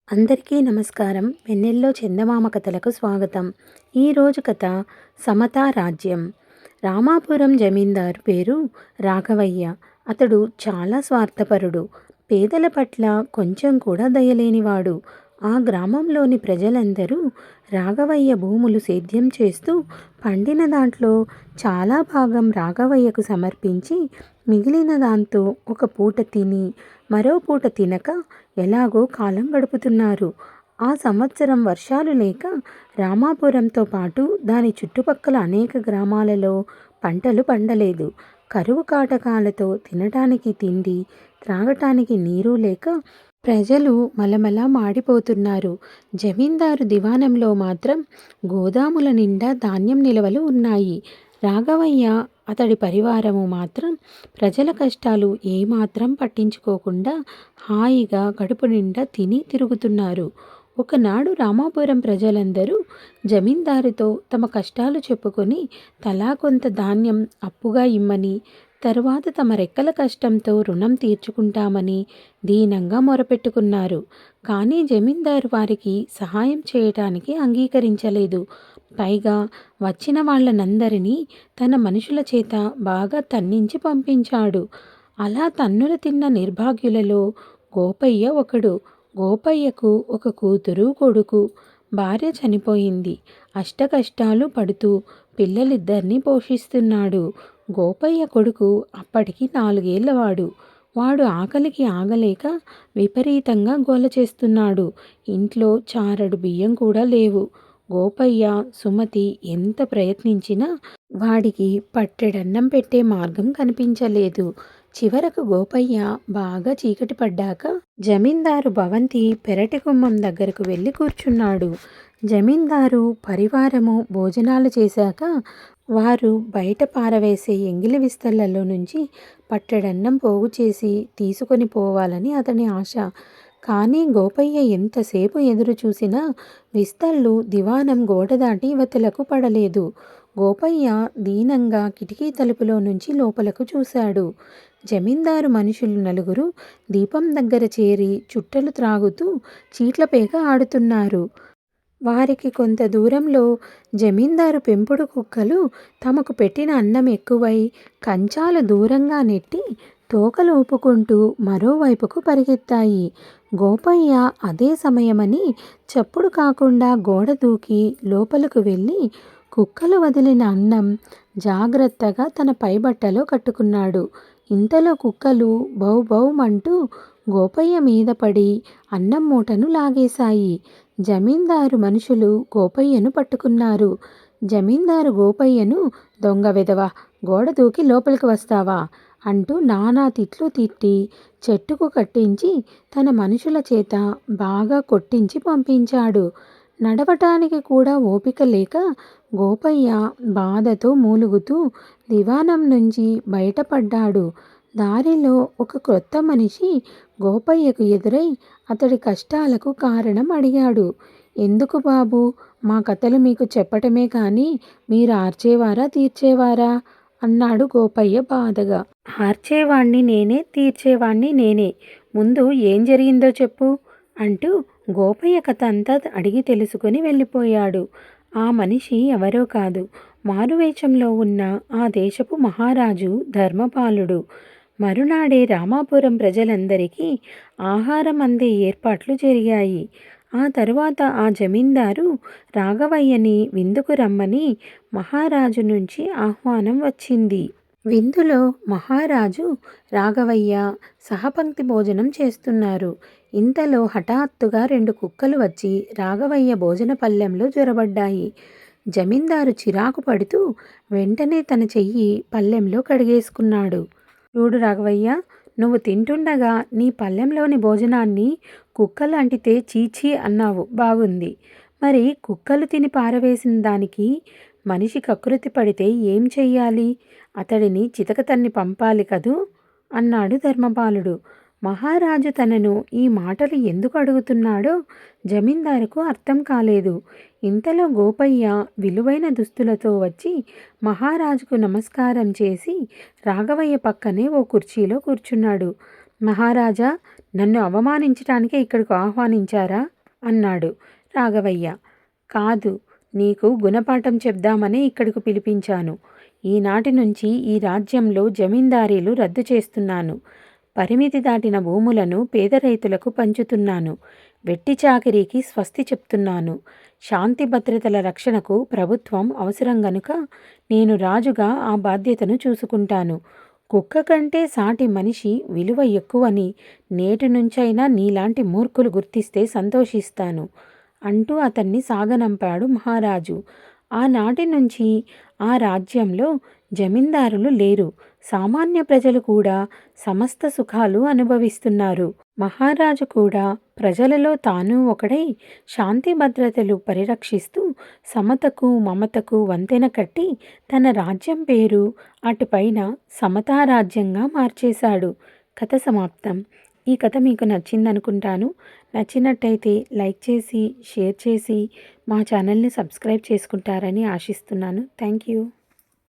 అందరికీ నమస్కారం. వెన్నెల్లో చందమామ కథలకు స్వాగతం. ఈరోజు కథ సమతా రాజ్యం. రామాపురం జమీందారు పేరు రాఘవయ్య. అతడు చాలా స్వార్థపరుడు. పేదల పట్ల కొంచెం కూడా దయలేనివాడు. ఆ గ్రామంలోని ప్రజలందరూ రాఘవయ్య భూములు సేద్యం చేస్తూ పండిన దాంట్లో చాలా భాగం రాఘవయ్యకు సమర్పించి మిగిలిన దాంతో ఒక పూట తిని మరో పూట తినక ఎలాగో కాలం గడుపుతున్నారు. ఆ సంవత్సరం వర్షాలు లేక రామాపురంతో పాటు దాని చుట్టుపక్కల అనేక గ్రామాలలో పంటలు పండలేదు. కరువు కాటకాలతో తినటానికి తిండి, త్రాగటానికి నీరు లేక ప్రజలు మలమలా మాడిపోతున్నారు. జమీందారు దివాణంలో మాత్రం గోదాముల నిండా ధాన్యం నిల్వలు ఉన్నాయి. రాఘవయ్య అతడి పరివారము మాత్రం ప్రజల కష్టాలు ఏమాత్రం పట్టించుకోకుండా హాయిగా కడుపు నిండా తిని తిరుగుతున్నారు. ఒకనాడు రామాపురం ప్రజలందరూ జమీందారుతో తమ కష్టాలు చెప్పుకొని తలా కొంత ధాన్యం అప్పుగా ఇమ్మని, తరువాత తమ రెక్కల కష్టంతో రుణం తీర్చుకుంటామని దీనంగా మొరపెట్టుకున్నారు. కానీ జమీందారు వారికి సహాయం చేయటానికి అంగీకరించలేదు. పైగా వచ్చిన వాళ్ళనందరినీ తన మనుషుల చేత బాగా తన్నించి పంపించాడు. అలా తన్నులు తిన్న నిర్భాగ్యులలో గోపయ్య ఒకడు. గోపయ్యకు ఒక కూతురు, కొడుకు. భార్య చనిపోయింది. అష్టకష్టాలు పడుతూ పిల్లలిద్దరినీ పోషిస్తున్నాడు. గోపయ్య కొడుకు అప్పటికి 4 ఏళ్లవాడు. వాడు ఆకలికి ఆగలేక విపరీతంగా గోల చేస్తున్నాడు. ఇంట్లో చారెడు బియ్యం కూడా లేవు. గోపయ్య, సుమతి ఎంత ప్రయత్నించినా వాడికి పట్టెడన్నం పెట్టే మార్గం కనిపించలేదు. చివరకు గోపయ్య బాగా చీకటి పడ్డాక జమీందారు భవంతి పెరటి గుమ్మం దగ్గరకు వెళ్ళి కూర్చున్నాడు. జమీందారు పరివారము భోజనాలు చేశాక వారు బయట పారవేసే ఎంగిలి విస్తళ్లలో నుంచి పట్టెడన్నం పోగు చేసి తీసుకొని పోవాలని అతని ఆశ. కానీ గోపయ్య ఎంతసేపు ఎదురు చూసినా విస్తళ్ళు దివాణం గోడ దాటి ఇవతలకు పడలేదు. గోపయ్య దీనంగా కిటికీ తలుపులో నుంచి లోపలకు చూశాడు. జమీందారు మనుషులు 4 దీపం దగ్గర చేరి చుట్టలు త్రాగుతూ చీట్లపేక ఆడుతున్నారు. వారికి కొంత దూరంలో జమీందారు పెంపుడు కుక్కలు తమకు పెట్టిన అన్నం ఎక్కువై కంచాలు దూరంగా నెట్టి తోకలు ఊపుకుంటూ మరోవైపుకు పరిగెత్తాయి. గోపయ్య అదే సమయమని చప్పుడు కాకుండా గోడ దూకి లోపలకు వెళ్ళి కుక్కలు వదిలిన అన్నం జాగ్రత్తగా తన పైబట్టలో కట్టుకున్నాడు. ఇంతలో కుక్కలు బౌ బౌమంటూ గోపయ్య మీద పడి అన్నం మూటను లాగేశాయి. జమీందారు మనుషులు గోపయ్యను పట్టుకున్నారు. జమీందారు గోపయ్యను "దొంగ వెధవ, గోడ దూకి లోపలికి వస్తావా" అంటూ నానా తిట్లు తిట్టి చెట్టుకు కట్టించి తన మనుషుల చేత బాగా కొట్టించి పంపించాడు. నడవటానికి కూడా ఓపిక లేక గోపయ్య బాధతో మూలుగుతూ దివాణం నుంచి బయటపడ్డాడు. దారిలో ఒక క్రొత్త మనిషి గోపయ్యకు ఎదురై అతడి కష్టాలకు కారణం అడిగాడు. "ఎందుకు బాబూ, మా కథలు మీకు చెప్పటమే కానీ మీరు ఆర్చేవారా, తీర్చేవారా?" అన్నాడు గోపయ్య బాధగా. "ఆర్చేవాణ్ణి నేనే, తీర్చేవాణ్ణి నేనే. ముందు ఏం జరిగిందో చెప్పు" అంటూ గోపయ్య కథ అంతా అడిగి తెలుసుకొని వెళ్ళిపోయాడు. ఆ మనిషి ఎవరో కాదు, మారువేషంలో ఉన్న ఆ దేశపు మహారాజు ధర్మపాలుడు. మరునాడే రామాపురం ప్రజలందరికీ ఆహారం అందే ఏర్పాట్లు జరిగాయి. ఆ తరువాత ఆ జమీందారు రాఘవయ్యని విందుకు రమ్మని మహారాజు నుంచి ఆహ్వానం వచ్చింది. విందులో మహారాజు, రాఘవయ్య సహపంక్తి భోజనం చేస్తున్నారు. ఇంతలో హఠాత్తుగా 2 కుక్కలు వచ్చి రాఘవయ్య భోజన పళ్ళెంలో జొరబడ్డాయి. జమీందారు చిరాకు పడుతూ వెంటనే తన చెయ్యి పళ్ళెంలో కడిగేసుకున్నాడు. "చూడు రాఘవయ్య, నువ్వు తింటుండగా నీ పళ్ళెంలోని భోజనాన్ని కుక్కలు అంటితే చీచీ అన్నావు, బాగుంది. మరి కుక్కలు తిని పారవేసిన దానికి మనిషి కకృతి పడితే ఏం చెయ్యాలి? అతడిని చితక తన్ని పంపాలి కదూ" అన్నాడు ధర్మపాలుడు. మహారాజు తనను ఈ మాటలు ఎందుకు అడుగుతున్నాడో జమీందారుకు అర్థం కాలేదు. ఇంతలో గోపయ్య విలువైన దుస్తులతో వచ్చి మహారాజుకు నమస్కారం చేసి రాఘవయ్య పక్కనే ఓ కుర్చీలో కూర్చున్నాడు. "మహారాజా, నన్ను అవమానించటానికే ఇక్కడకు ఆహ్వానించారా?" అన్నాడు రాఘవయ్య. కాదు, నీకు గుణపాఠం చెప్దామనే ఇక్కడకు పిలిపించాను. ఈనాటి నుంచి ఈ రాజ్యంలో జమీందారీలు రద్దు చేస్తున్నాను. పరిమితి దాటిన భూములను పేద రైతులకు పంచుతున్నాను. వెట్టి చాకిరీకి స్వస్తి చెప్తున్నాను. శాంతి భద్రతల రక్షణకు ప్రభుత్వం అవసరం గనుక నేను రాజుగా ఆ బాధ్యతను చూసుకుంటాను. కుక్క కంటే సాటి మనిషి విలువ ఎక్కువని నేటి నుంచైనా నీలాంటి మూర్ఖులు గుర్తిస్తే సంతోషిస్తాను అంటూ అతన్ని సాగనంపాడు మహారాజు. ఆనాటి నుంచి ఆ రాజ్యంలో జమీందారులు లేరు. సామాన్య ప్రజలు కూడా సమస్త సుఖాలు అనుభవిస్తున్నారు. మహారాజు కూడా ప్రజలలో తాను ఒకడై శాంతి భద్రతలు పరిరక్షిస్తూ సమతకు మమతకు వంతెన కట్టి తన రాజ్యం పేరు అటుపైన సమతా రాజ్యంగా మార్చేశాడు. కథ సమాప్తం. ఈ కథ మీకు నచ్చిందనుకుంటాను. నచ్చినట్టయితే లైక్ చేసి షేర్ చేసి మా ఛానల్ని సబ్స్క్రైబ్ చేసుకుంటారని ఆశిస్తున్నాను. Thank you.